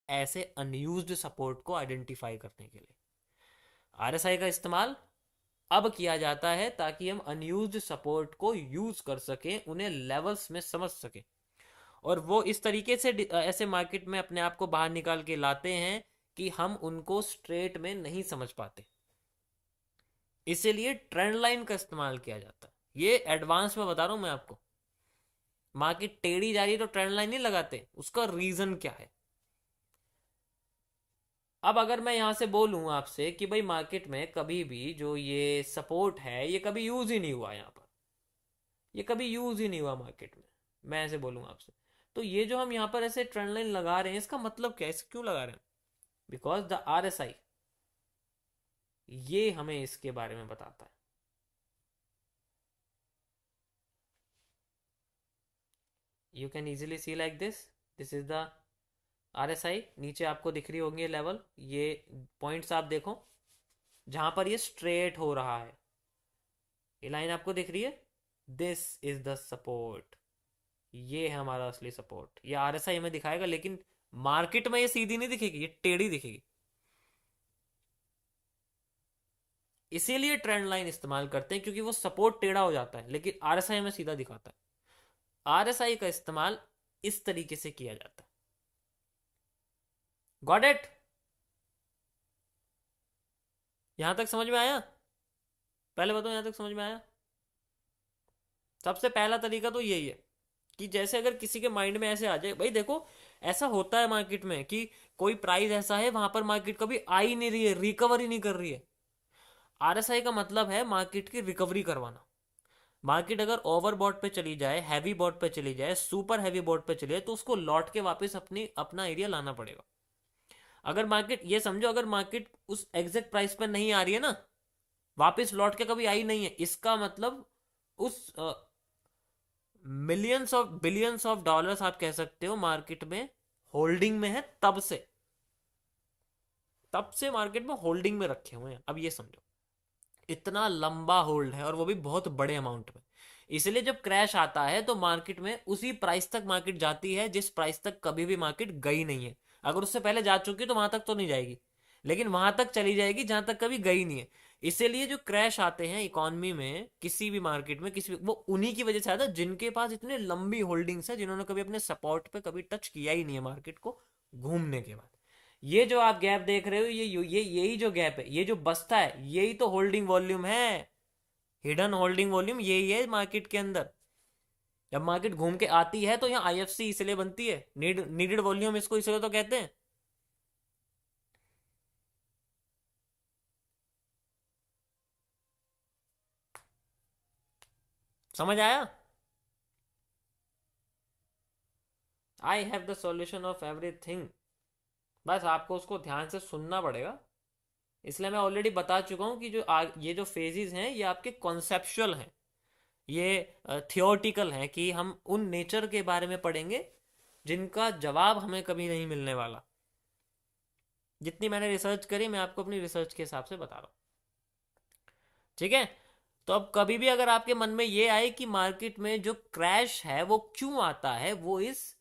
ऐसे unused support को identify करने के लिए। आरएसआई का इस्तेमाल अब किया जाता है ताकि हम अनयूज्ड सपोर्ट को यूज कर सकें, उन्हें लेवल्स में समझ सकें, और वो इस तरीके से ऐसे मार्केट में अपने आप को बाहर निकाल के लाते हैं कि हम उनको स्ट्रेट में नहीं समझ पाते। इसीलिए ट्रेंड लाइन का इस्तेमाल किया जाता है। ये एडवांस में बता रहा हूं मैं आपको। मार्केट टेढ़ी जा रही है तो ट्रेंड लाइन नहीं लगाते, उसका रीजन क्या है। अब अगर मैं यहां से बोलूं आपसे कि भाई मार्केट में कभी भी जो ये सपोर्ट है ये कभी यूज ही नहीं हुआ, यहां पर ये कभी यूज ही नहीं हुआ मार्केट में, मैं ऐसे बोलूँ आपसे, तो ये जो हम यहाँ पर ऐसे ट्रेंड लाइन लगा रहे हैं इसका मतलब क्या है, इसे क्यों लगा रहे हैं? बिकॉज द आरएसआई ये हमें इसके बारे में बताता है। You can easily C like this is the RSI. नीचे आपको दिख रही होंगी लेवल, ये पॉइंट्स आप देखो जहां पर ये स्ट्रेट हो रहा है, ये लाइन आपको दिख रही है, दिस इज द सपोर्ट, ये है हमारा असली सपोर्ट। ये आरएसआई हमें दिखाएगा, लेकिन मार्केट में ये सीधी नहीं दिखेगी, ये टेढ़ी दिखेगी। इसीलिए ट्रेंड लाइन इस्तेमाल करते हैं, क्योंकि वो सपोर्ट टेढ़ा हो जाता है लेकिन आरएसआई हमें सीधा दिखाता है। आरएसआई का इस्तेमाल इस तरीके से किया जाता है। Got it? यहां तक समझ में आया? पहले बताओ, यहां तक समझ में आया? सबसे पहला तरीका तो यही है कि जैसे अगर किसी के माइंड में ऐसे आ जाए, भाई देखो ऐसा होता है मार्केट में कि कोई प्राइस ऐसा है वहां पर मार्केट कभी आ ही नहीं रही है, रिकवर ही नहीं कर रही है। आरएसआई का मतलब है मार्केट की रिकवरी करवाना। मार्केट अगर ओवरबॉट पे चली जाए, हैवी बॉट पे चली जाए, सुपर हैवी बॉट पे चली जाए, तो उसको लौट के वापस अपना एरिया लाना पड़ेगा। अगर मार्केट, ये समझो, अगर मार्केट उस एग्जैक्ट प्राइस पर नहीं आ रही है ना, वापस लौट के कभी आई नहीं है, इसका मतलब उस millions of billions of dollars आप कह सकते हो मार्केट में होल्डिंग में है, तब से मार्केट में होल्डिंग में रखे हुए हैं। अब ये समझो, इतना लंबा होल्ड है और वो भी बहुत बड़े अमाउंट में। इसलिए जब क्रैश आता है तो मार्केट में उसी प्राइस तक मार्केट जाती है जिस प्राइस तक कभी भी मार्केट गई नहीं है। अगर उससे पहले जा चुकी है तो वहां तक तो नहीं जाएगी, लेकिन वहां तक चली जाएगी जहां तक कभी गई नहीं है। इसीलिए जो क्रैश आते हैं इकोनॉमी में, किसी भी मार्केट में, किसी भी, वो उन्हीं की वजह से आता है जिनके पास इतने लंबी होल्डिंग्स है, जिन्होंने कभी अपने सपोर्ट पे कभी टच किया ही नहीं है मार्केट को घूमने के बाद। ये जो आप गैप देख रहे हो, ये यही जो गैप है, ये जो बस्ता है, यही तो होल्डिंग वॉल्यूम है। हिडन होल्डिंग वॉल्यूम यही है मार्केट के अंदर। जब मार्केट घूम के आती है तो यहाँ आईएफसी इसलिए बनती है, नीडेड वॉल्यूम इसको इसलिए तो कहते हैं। समझ आया? I have the solution of everything. बस आपको उसको ध्यान से सुनना पड़ेगा। इसलिए मैं ऑलरेडी बता चुका हूं कि ये जो फेजेस हैं ये आपके कॉन्सेप्चुअल हैं, ये थियोरटिकल हैं, कि हम उन नेचर के बारे में पढ़ेंगे जिनका जवाब हमें कभी नहीं मिलने वाला। जितनी मैंने रिसर्च करी मैं आपको अपनी रिसर्च के हिसाब से बता रहा हूँ। ठीक है? तो अब कभी भी अगर आपके मन में ये आए कि मार्केट में जो क्रैश है वो क्यों आता है, वो इस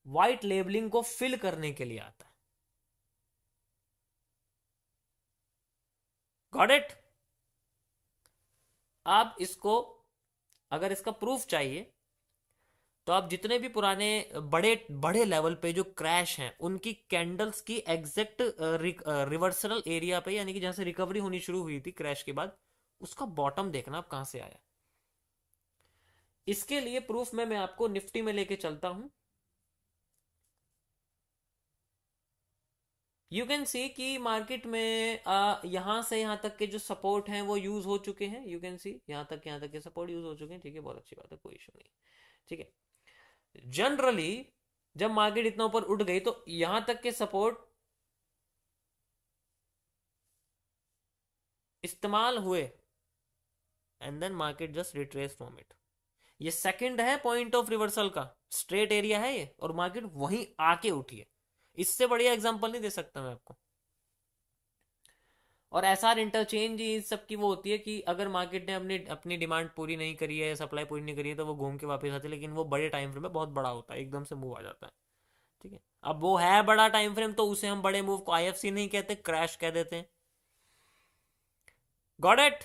वाइट लेबलिंग को फिल करने के लिए आता है। Got it? आप इसको, अगर इसका प्रूफ चाहिए तो आप जितने भी पुराने बड़े बड़े लेवल पे जो क्रैश हैं उनकी कैंडल्स की एग्जैक्ट रिवर्सल एरिया पे, यानी कि जहां से रिकवरी होनी शुरू हुई थी क्रैश के बाद, उसका बॉटम देखना आप कहां से आया। इसके लिए प्रूफ में मैं आपको निफ्टी में लेके चलता हूं। यू कैन सी कि मार्केट में यहां से यहां तक के जो सपोर्ट हैं वो यूज हो चुके हैं। यू कैन सी यहां तक के सपोर्ट यूज हो चुके हैं। ठीक है, बहुत अच्छी बात है, कोई इशू नहीं। ठीक है, जनरली जब मार्केट इतना ऊपर उठ गई तो यहां तक के सपोर्ट इस्तेमाल हुए, and then market just retrace from it. ये सेकंड है पॉइंट ऑफ रिवर्सल का, स्ट्रेट एरिया है ये, और मार्केट वहीं आके उठी है। इससे बढ़िया एग्जांपल नहीं दे सकता मैं आपको। और एसआर इंटरचेंज इस सब की वो होती है कि अगर मार्केट ने अपनी अपनी डिमांड पूरी नहीं करी है, सप्लाई पूरी नहीं करी है, तो वो घूम के वापस आती है, लेकिन वो बड़े टाइम फ्रेम में बहुत बड़ा होता है, एकदम से मूव आ जाता है। ठीक है, अब वो है बड़ा टाइम फ्रेम तो उसे हम बड़े मूव को आईएफसी नहीं कहते, क्रैश कह देते हैं। Got it.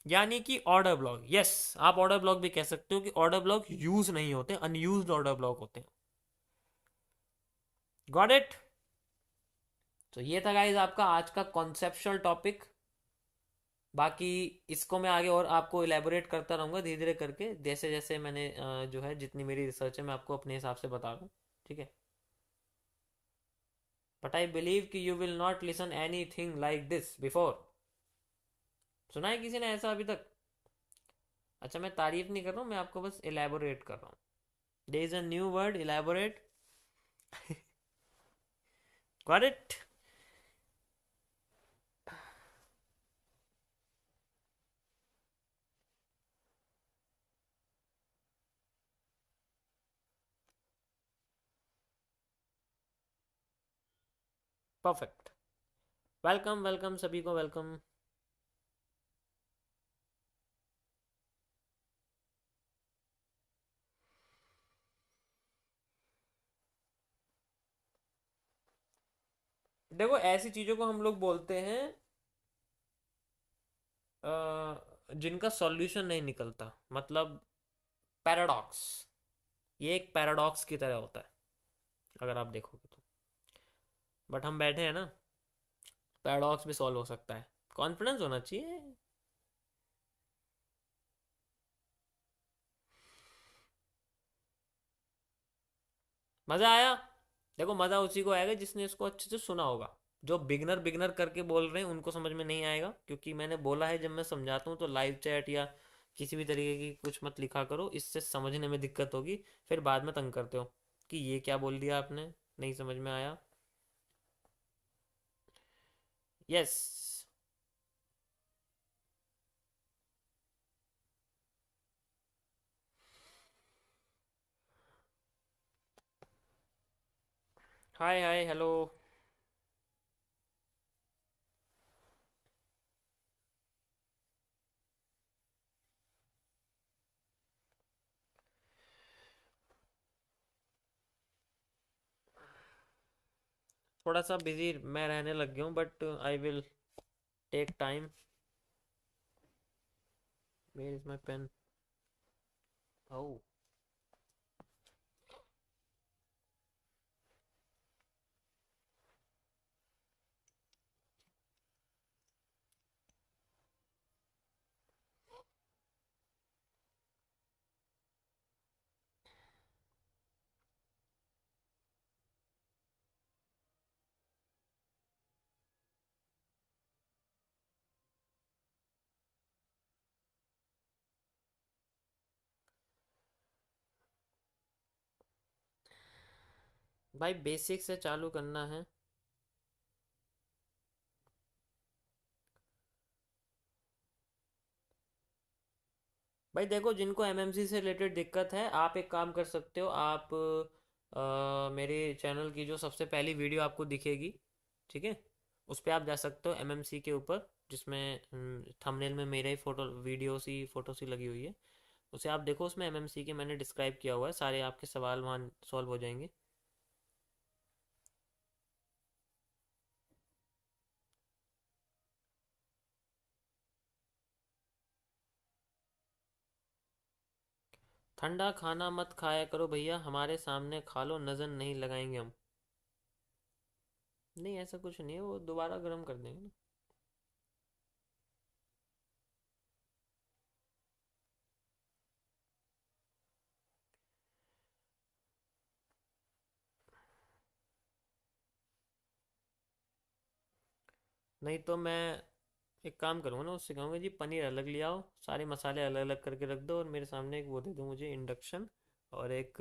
यानी कि ऑर्डर ब्लॉक, यस, आप ऑर्डर ब्लॉक भी कह सकते हो कि ऑर्डर ब्लॉक यूज नहीं होते, अनयूज्ड ऑर्डर ब्लॉक होते हैं। Got it. तो ये था गाइज आपका आज का कॉन्सेप्चुअल टॉपिक। बाकी इसको मैं आगे और आपको इलेबोरेट करता रहूंगा धीरे धीरे करके, जैसे जैसे मैंने जो है जितनी मेरी रिसर्च है मैं आपको अपने हिसाब से बता दूँ, ठीक है। बट आई बिलीव कि you will not listen any thing like this before. सुना है किसी ने ऐसा अभी तक? अच्छा, मैं तारीफ नहीं कर रहा हूँ, मैं आपको बस इलेबोरेट कर रहा हूँ। There is a new word, elaborate. Got it. Perfect. Welcome welcome सभी को, वेलकम। देखो, ऐसी चीजों को हम लोग बोलते हैं जिनका सॉल्यूशन नहीं निकलता, मतलब पैराडॉक्स। ये एक पैराडॉक्स की तरह होता है अगर आप देखोगे तो। बट हम बैठे हैं ना, पैराडॉक्स भी सॉल्व हो सकता है, कॉन्फिडेंस होना चाहिए। मजा आया? देखो, मजा उसी को आएगा जिसने इसको अच्छे से सुना होगा। जो बिगनर बिगनर करके बोल रहे हैं उनको समझ में नहीं आएगा, क्योंकि मैंने बोला है जब मैं समझाता हूँ तो लाइव चैट या किसी भी तरीके की कुछ मत लिखा करो, इससे समझने में दिक्कत होगी। फिर बाद में तंग करते हो कि ये क्या बोल दिया आपने, नहीं समझ में आया। यस। Hi hi hello. थोड़ा सा बिजी मैं रहने लग गया हूँ, but I will take time. Where is my pen? Oh. भाई बेसिक से चालू करना है। भाई देखो, जिनको एमएमसी से रिलेटेड दिक्कत है, आप एक काम कर सकते हो। आप मेरे चैनल की जो सबसे पहली वीडियो आपको दिखेगी, ठीक है, उस पर आप जा सकते हो एमएमसी के ऊपर, जिसमें थंबनेल में मेरे ही फोटो, वीडियो सी, फोटो सी लगी हुई है। उसे आप देखो, उसमें एमएमसी के मैंने डिस्क्राइब किया हुआ है, सारे आपके सवाल वहाँ सॉल्व हो जाएंगे। ठंडा खाना मत खाया करो भैया, हमारे सामने खा लो, नज़र नहीं लगाएंगे हम। नहीं, ऐसा कुछ नहीं है, वो दोबारा गर्म कर देंगे ना। नहीं तो मैं एक काम करूँगा ना, उससे कहूँगा जी पनीर अलग ले आओ, सारे मसाले अलग अलग करके रख दो, और मेरे सामने एक वो दे दो मुझे, इंडक्शन, और एक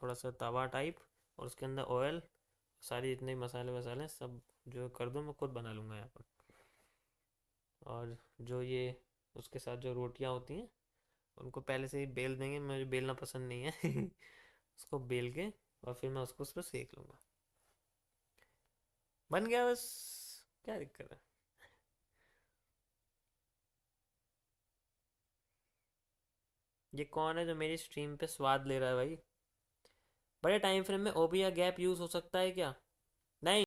थोड़ा सा तवा टाइप, और उसके अंदर ऑयल, सारे जितने मसाले वसाले हैं, सब जो कर दो, मैं खुद बना लूँगा यहाँ पर। और जो ये उसके साथ जो रोटियाँ होती हैं, उनको पहले से ही बेल देंगे, मुझे बेलना पसंद नहीं है। उसको बेल के और फिर मैं उसको उस पर सेक लूँगा। बन गया बस, क्या दिक्कत है। ये कौन है जो मेरी स्ट्रीम पे स्वाद ले रहा है भाई? बड़े टाइम फ्रेम में ओबी या गैप यूज हो सकता है क्या?